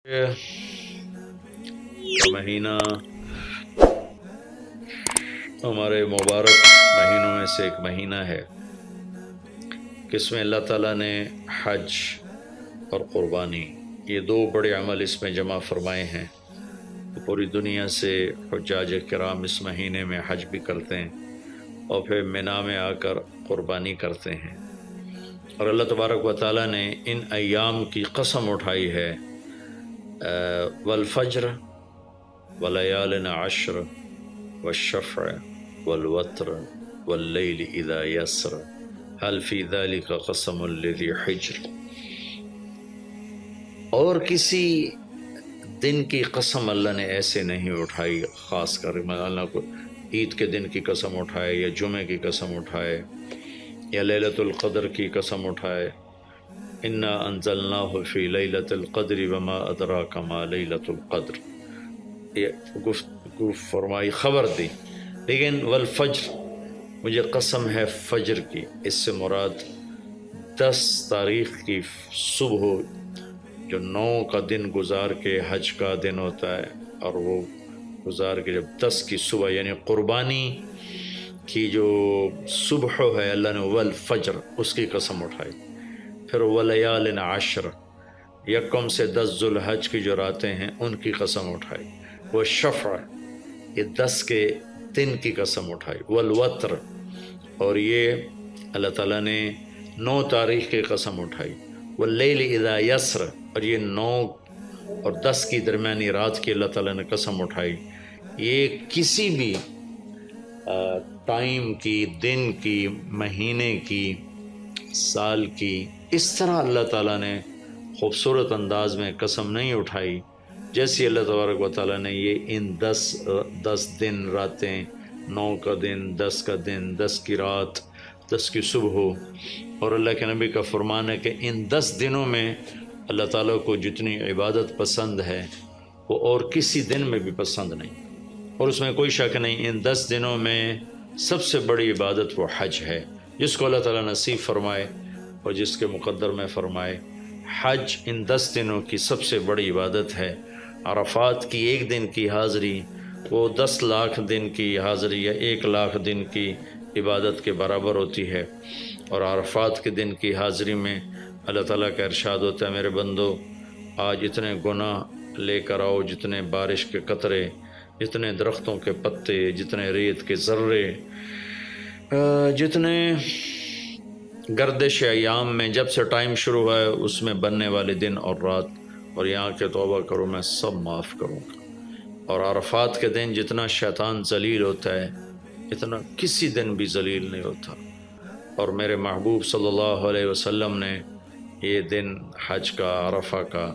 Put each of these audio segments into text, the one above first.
کا مہینہ ہمارے مبارک مہینوں میں سے ایک مہینہ ہے کہ اس میں اللہ تعالیٰ نے حج اور قربانی یہ دو بڑے عمل اس میں جمع فرمائے ہیں۔ پوری دنیا سے حجاج کرام اس مہینے میں حج بھی کرتے ہیں اور پھر مینا میں آ کر قربانی کرتے ہیں، اور اللہ تبارک و تعالیٰ نے ان ایام کی قسم اٹھائی ہے، والفجر ولیال عشر والشفع والوتر واللیل اذا یسر هل فی ذلک قسم لذی حجر۔ اور کسی دن کی قسم اللہ نے ایسے نہیں اٹھائی، خاص کر اللہ کو عید کے دن کی قسم اٹھائے یا جمعے کی قسم اٹھائے یا لیلۃ القدر کی قسم اٹھائے، انا انزلناہ فی لیلۃ القدر وما ادراک ما لیلۃ القدر، یہ گفتگو فرمائی، خبر دی۔ لیکن والفجر، مجھے قسم ہے فجر کی، اس سے مراد 10 تاریخ کی صبح جو 9 کا دن گزار کے حج کا دن ہوتا ہے، اور وہ گزار کے جب 10 کی صبح یعنی قربانی کی جو صبح ہے، اللہ نے والفجر اس کی قسم اٹھائی۔ پھر ولیال عشر، یکم سے 10 ذوالحج کی جو راتیں ہیں ان کی قسم اٹھائی۔ وہ شفع، یہ 10 کے دن کی قسم اٹھائی۔ والوتر، اور یہ اللہ تعالیٰ نے 9 تاریخ کی قسم اٹھائی۔ واللیل اذا یسر، اور یہ 9 اور 10 کی درمیانی رات کی اللہ تعالیٰ نے قسم اٹھائی۔ یہ کسی بھی ٹائم کی، دن کی، مہینے کی، سال کی، اس طرح اللہ تعالیٰ نے خوبصورت انداز میں قسم نہیں اٹھائی جیسی اللہ تبارک و تعالیٰ نے یہ ان 10 دن راتیں، 9 کا دن، 10 کا دن، 10 کی رات، 10 کی صبح، اور اللہ کے نبی کا فرمان ہے کہ ان 10 دنوں میں اللہ تعالیٰ کو جتنی عبادت پسند ہے وہ اور کسی دن میں بھی پسند نہیں، اور اس میں کوئی شک نہیں، ان 10 دنوں میں سب سے بڑی عبادت وہ حج ہے، جس کو اللہ تعالیٰ نصیب فرمائے اور جس کے مقدر میں فرمائے۔ حج ان 10 دنوں کی سب سے بڑی عبادت ہے۔ عرفات کی ایک دن کی حاضری وہ 10 لاکھ دن کی حاضری یا 1 لاکھ دن کی عبادت کے برابر ہوتی ہے، اور عرفات کے دن کی حاضری میں اللہ تعالیٰ کا ارشاد ہوتا ہے، میرے بندو آج اتنے گناہ لے کر آؤ، جتنے بارش کے قطرے، جتنے درختوں کے پتے، جتنے ریت کے ذرے، جتنے گردش ایام میں جب سے ٹائم شروع ہوا ہے اس میں بننے والے دن اور رات، اور یہاں کے توبہ کرو میں سب معاف کروں گا۔ اور عرفات کے دن جتنا شیطان ذلیل ہوتا ہے اتنا کسی دن بھی ذلیل نہیں ہوتا، اور میرے محبوب صلی اللہ علیہ وسلم نے یہ دن حج کا، عرفہ کا،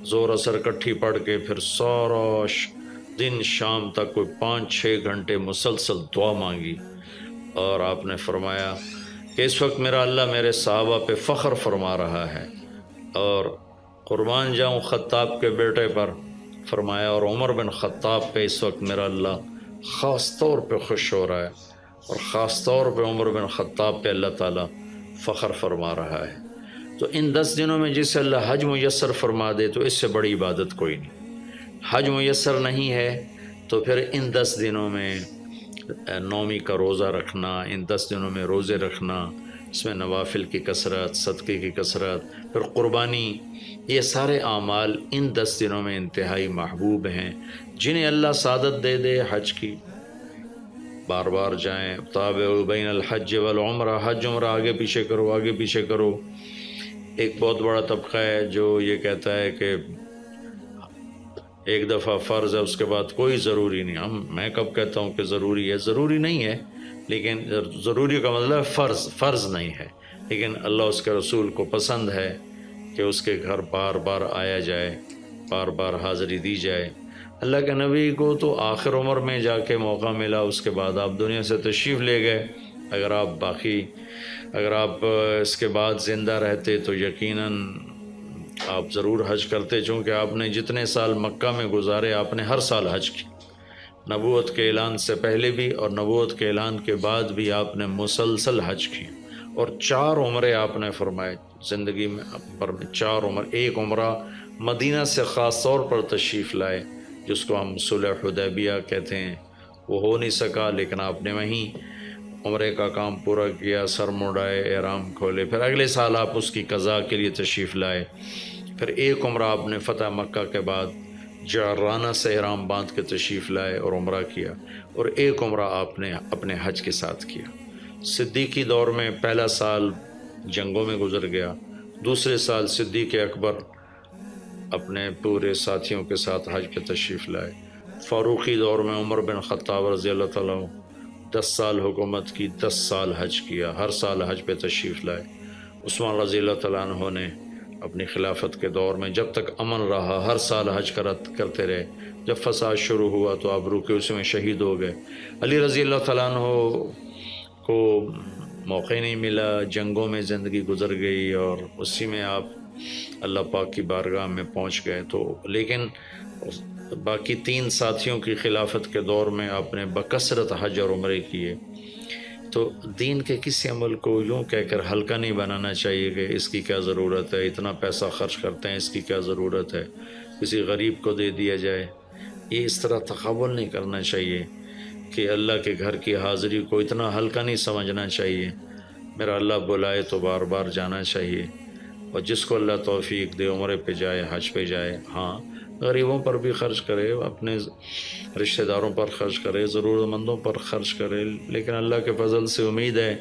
زور اثر کٹھی پڑھ کے پھر سارا دن شام تک کوئی 5-6 گھنٹے مسلسل دعا مانگی، اور آپ نے فرمایا کہ اس وقت میرا اللہ میرے صحابہ پہ فخر فرما رہا ہے، اور قربان جاؤں خطاب کے بیٹے پر، فرمایا، اور عمر بن خطاب پہ اس وقت میرا اللہ خاص طور پہ خوش ہو رہا ہے، اور خاص طور پہ عمر بن خطاب پہ اللہ تعالیٰ فخر فرما رہا ہے۔ تو ان 10 دنوں میں جسے اللہ حج میسر فرما دے تو اس سے بڑی عبادت کوئی نہیں۔ حج میسر نہیں ہے تو پھر ان 10 دنوں میں نومی کا روزہ رکھنا، ان 10 دنوں میں روزے رکھنا، اس میں نوافل کی کثرت، صدقے کی کثرت، پھر قربانی، یہ سارے اعمال ان 10 دنوں میں انتہائی محبوب ہیں۔ جنہیں اللہ سعادت دے دے حج کی، بار بار جائیں، تابعوا بین الحج والعمرہ، حج عمرہ آگے پیچھے کرو، آگے پیچھے کرو۔ ایک بہت بڑا طبقہ ہے جو یہ کہتا ہے کہ ایک دفعہ فرض ہے اس کے بعد کوئی ضروری نہیں۔ میں کب کہتا ہوں کہ ضروری ہے؟ ضروری نہیں ہے، لیکن ضروری کا مطلب فرض نہیں ہے، لیکن اللہ اس کے رسول کو پسند ہے کہ اس کے گھر بار بار آیا جائے، بار بار حاضری دی جائے۔ اللہ کے نبی کو تو آخر عمر میں جا کے موقع ملا، اس کے بعد آپ دنیا سے تشریف لے گئے۔ اگر آپ اس کے بعد زندہ رہتے تو یقیناً آپ ضرور حج کرتے، چونکہ آپ نے جتنے سال مکہ میں گزارے آپ نے ہر سال حج کی، نبوت کے اعلان سے پہلے بھی اور نبوت کے اعلان کے بعد بھی آپ نے مسلسل حج کی، اور 4 عمرے آپ نے فرمائے زندگی میں پر 4 عمر، ایک عمرہ مدینہ سے خاص طور پر تشریف لائے، جس کو ہم صلح حدیبیہ کہتے ہیں، وہ ہو نہیں سکا، لیکن آپ نے وہیں عمرے کا کام پورا کیا، سر مڑائے، احرام کھولے، پھر اگلے سال آپ اس کی قضاء کے لیے تشریف لائے، پھر ایک عمرہ آپ نے فتح مکہ کے بعد جعرانہ سے احرام باندھ کے تشریف لائے اور عمرہ کیا، اور ایک عمرہ آپ نے اپنے حج کے ساتھ کیا۔ صدیقی دور میں پہلا سال جنگوں میں گزر گیا، دوسرے سال صدیق اکبر اپنے پورے ساتھیوں کے ساتھ حج پہ تشریف لائے۔ فاروقی دور میں عمر بن خطاب رضی اللہ تعالیٰ 10 سال حکومت کی، 10 سال حج کیا، ہر سال حج پہ تشریف لائے۔ عثمان رضی اللہ تعالیٰ عنہ نے اپنی خلافت کے دور میں جب تک امن رہا ہر سال حج کرتے رہے، جب فساد شروع ہوا تو آپ رکے، اس میں شہید ہو گئے۔ علی رضی اللہ تعالیٰ عنہ کو موقع نہیں ملا، جنگوں میں زندگی گزر گئی، اور اسی میں آپ اللہ پاک کی بارگاہ میں پہنچ گئے۔ تو لیکن باقی 3 ساتھیوں کی خلافت کے دور میں آپ نے بکثرت حج اور عمرے کیے۔ تو دین کے کسی عمل کو یوں کہہ کر ہلکا نہیں بنانا چاہیے کہ اس کی کیا ضرورت ہے، اتنا پیسہ خرچ کرتے ہیں، اس کی کیا ضرورت ہے، کسی غریب کو دے دیا جائے۔ یہ اس طرح تقابل نہیں کرنا چاہیے کہ اللہ کے گھر کی حاضری کو اتنا ہلکا نہیں سمجھنا چاہیے۔ میرا اللہ بلائے تو بار بار جانا چاہیے، اور جس کو اللہ توفیق دے عمرے پہ جائے، حج پہ جائے۔ ہاں، غریبوں پر بھی خرچ کرے، اپنے رشتہ داروں پر خرچ کرے، ضرورت مندوں پر خرچ کرے، لیکن اللہ کے فضل سے امید ہے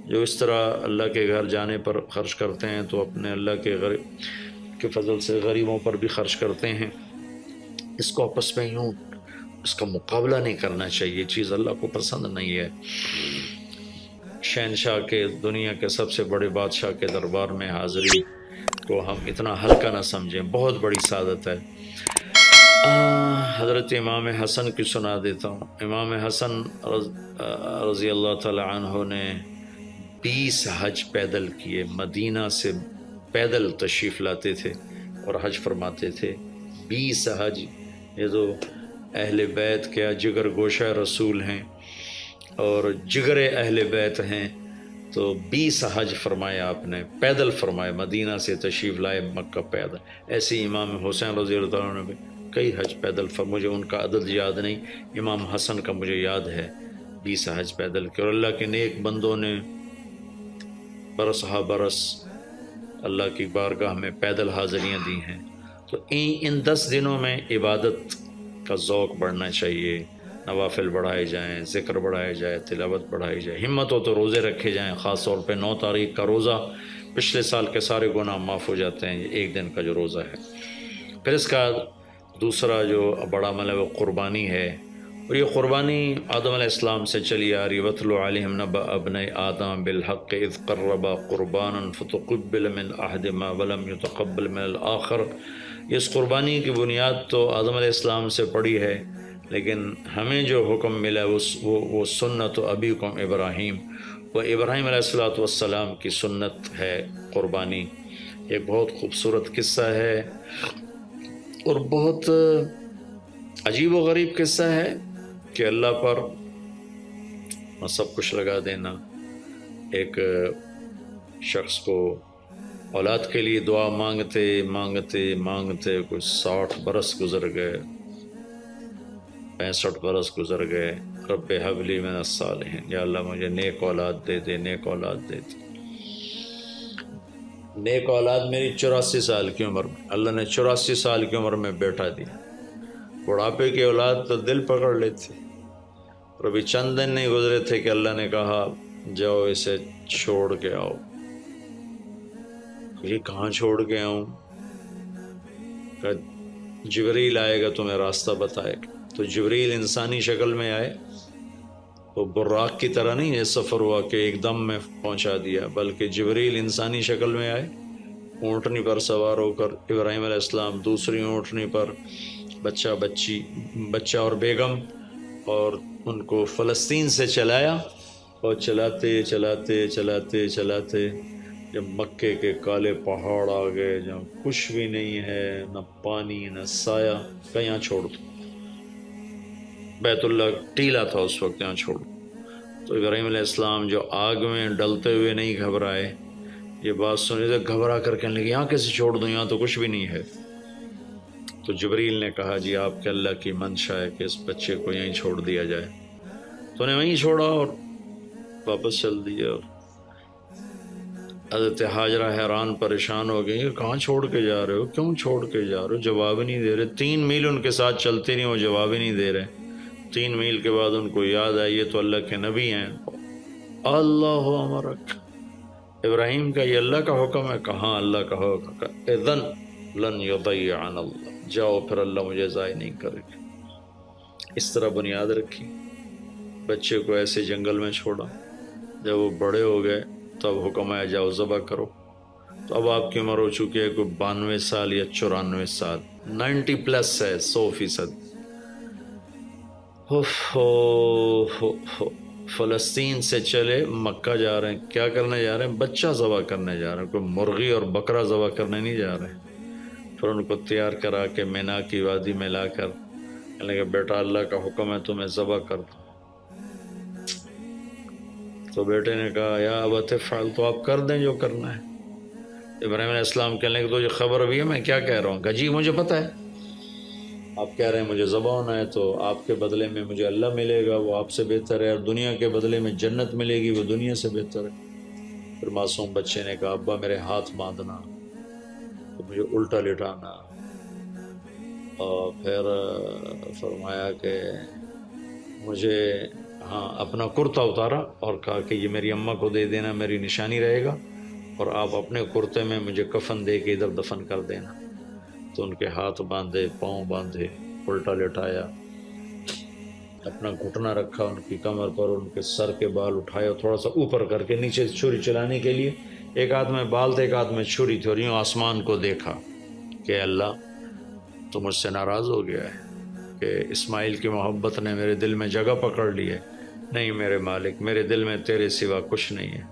جو اس طرح اللہ کے گھر جانے پر خرچ کرتے ہیں تو اپنے اللہ کے فضل سے غریبوں پر بھی خرچ کرتے ہیں۔ اس کو آپس میں یوں اس کا مقابلہ نہیں کرنا چاہیے، چیز اللہ کو پسند نہیں ہے۔ شہنشاہ کے، دنیا کے سب سے بڑے بادشاہ کے دربار میں حاضری کو ہم اتنا ہلکا نہ سمجھیں، بہت بڑی سعادت ہے۔ حضرت امام حسن کی سنا دیتا ہوں۔ امام حسن رضی اللہ تعالی عنہ نے 20 حج پیدل کیے، مدینہ سے پیدل تشریف لاتے تھے اور حج فرماتے تھے۔ 20 حج، یہ تو اہل بیت کیا جگر گوشہ رسول ہیں اور جگر اہل بیت ہیں، تو 20 حج فرمایا آپ نے، پیدل فرمائے، مدینہ سے تشریف لائے مکہ پیدل۔ ایسے امام حسین رضی اللہ عنہ نے بھی کئی حج پیدل مجھے ان کا عدد یاد نہیں، امام حسن کا مجھے یاد ہے 20 حج پیدل کے، اور اللہ کے نیک بندوں نے برس ہا برس اللہ کی بارگاہ میں پیدل حاضریاں دی ہیں۔ تو ان 10 دنوں میں عبادت کا ذوق بڑھنا چاہیے، نوافل بڑھائے جائیں، ذکر بڑھائے جائے، تلاوت بڑھائی جائے، ہمت ہو تو روزے رکھے جائیں، خاص طور پہ 9 تاریخ کا روزہ، پچھلے سال کے سارے گناہ معاف ہو جاتے ہیں، یہ ایک دن کا جو روزہ ہے۔ پھر اس کا دوسرا جو بڑا عمل ہے وہ قربانی ہے، اور یہ قربانی آدم علیہ السلام سے چلی آ رہی۔ وَاتْلُ عَلَيْهِمْ نَبَأَ ابْنَيْ آدَمَ بِالْحَقِّ إِذْ قَرَّبَا قُرْبَانًا فَتُقُبِّلَ مِنْ أَحَدِهِمَا وَلَمْ يُتَقَبَّلْ مِنَ الْآخَرِ۔ اس قربانی کی بنیاد تو آدم علیہ السلام سے پڑی ہے، لیکن ہمیں جو حکم ملا وہ سنت ابیکم ابراہیم، وہ ابراہیم علیہ السلام کی سنت ہے قربانی۔ ایک بہت خوبصورت قصہ ہے اور بہت عجیب و غریب قصہ ہے کہ اللہ پر سب کچھ لگا دینا۔ ایک شخص کو اولاد کے لیے دعا مانگتے مانگتے مانگتے کچھ 60 برس گزر گئے، 65 برس گزر گئے۔ رب ہب لی من الصالحین، یا اللہ مجھے نیک اولاد دے دے، نیک اولاد دے دے۔ نیک اولاد میری 84 سال کی عمر میں، اللہ نے 84 سال کی عمر میں بیٹا دیا۔ بڑھاپے کی اولاد تو دل پکڑ لیتی، اور ابھی چند دن نہیں گزرے تھے کہ اللہ نے کہا جاؤ اسے چھوڑ کے آؤ۔ یہ کہاں چھوڑ کے آؤں؟ کہ جبریل آئے گا تمہیں راستہ بتائے گا۔ تو جبریل انسانی شکل میں آئے، وہ براق کی طرح نہیں یہ سفر ہوا کہ ایک دم میں پہنچا دیا، بلکہ جبریل انسانی شکل میں آئے، اونٹنی پر سوار ہو کر، ابراہیم علیہ السلام دوسری اونٹنی پر، بچہ اور بیگم، اور ان کو فلسطین سے چلایا، اور چلاتے چلاتے چلاتے چلاتے جب مکے کے کالے پہاڑ آ گئے جہاں کچھ بھی نہیں ہے، نہ پانی نہ سایہ، کہ یہاں چھوڑ دو۔ بیت اللہ ٹیلا تھا اس وقت، یہاں چھوڑ دو۔ تو ابراہیم علیہ السلام جو آگ میں ڈلتے ہوئے نہیں گھبرائے، یہ بات سنی تو گھبرا کر کہنے لگے یہاں کیسے چھوڑ دوں، یہاں تو کچھ بھی نہیں ہے۔ تو جبریل نے کہا جی آپ کے اللہ کی منشا ہے کہ اس بچے کو یہیں چھوڑ دیا جائے، تو انہیں وہیں چھوڑا اور واپس چل دیا۔ اور حضرت ہاجرہ حیران پریشان ہو گئی، کہاں چھوڑ کے جا رہے ہو، کیوں چھوڑ کے جا رہے ہو، جواب ہی نہیں دے رہے۔ 3 میل ان کے ساتھ چلتے نہیں، وہ جواب ہی نہیں دے رہے۔ 3 میل کے بعد ان کو یاد آئی یہ تو اللہ کے نبی ہیں۔ اللہ امرک، ابراہیم کا یہ اللہ کا حکم ہے؟ کہاں اللہ کا حکم ہے؟ اذن لن یضیعن اللہ، جاؤ پھر اللہ مجھے ضائع نہیں کرے گا۔ اس طرح بنیاد رکھی، بچے کو ایسے جنگل میں چھوڑا۔ جب وہ بڑے ہو گئے تب حکم آیا جاؤ ذبح کرو۔ تو اب آپ کی عمر ہو چکی ہے کوئی 92 سال یا 94 سال، 90 پلس ہے، 100%۔ فلسطین سے چلے مکہ جا رہے ہیں، کیا کرنے جا رہے ہیں؟ بچہ ذبح کرنے جا رہے ہیں، کوئی مرغی اور بکرا ذبح کرنے نہیں جا رہے ہیں۔ پھر ان کو تیار کرا کے مینا کی وادی میں لا کر کہنے لگے بیٹا اللہ کا حکم ہے تمہیں ذبح کر دو۔ تو بیٹے نے کہا یا ابت افعل، تو آپ کر دیں جو کرنا ہے۔ ابراہیم علیہ السلام کہنے لگے تو یہ خبر ابھی ہے میں کیا کہہ رہا ہوں؟ کہا جی مجھے پتہ ہے، آپ کہہ رہے ہیں مجھے ذبح ہونا ہے، تو آپ کے بدلے میں مجھے اللہ ملے گا، وہ آپ سے بہتر ہے، اور دنیا کے بدلے میں جنت ملے گی، وہ دنیا سے بہتر ہے۔ پھر معصوم بچے نے کہا ابا میرے ہاتھ باندھنا، تو مجھے الٹا لٹانا، اور پھر فرمایا کہ مجھے اپنا کرتا اتارا اور کہا کہ یہ میری اماں کو دے دینا، میری نشانی رہے گا، اور آپ اپنے کرتے میں مجھے کفن دے کے ادھر دفن کر دینا۔ تو ان کے ہاتھ باندھے، پاؤں باندھے، الٹا لٹایا، اپنا گھٹنا رکھا ان کی کمر پر، ان کے سر کے بال اٹھائے اور تھوڑا سا اوپر کر کے نیچے چھری چلانے کے لیے، ایک ہاتھ میں بال تھے ایک ہاتھ میں چھری تھی، اور یوں آسمان کو دیکھا کہ اللہ تو مجھ سے ناراض ہو گیا ہے کہ اسماعیل کی محبت نے میرے دل میں جگہ پکڑ لی ہے۔ نہیں میرے مالک، میرے دل میں تیرے سوا کچھ نہیں ہے،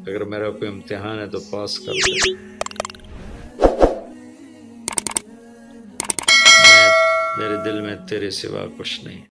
اگر میرا کوئی امتحان ہے تو پاس کر دے، میرے دل میں تیرے سوا کچھ نہیں۔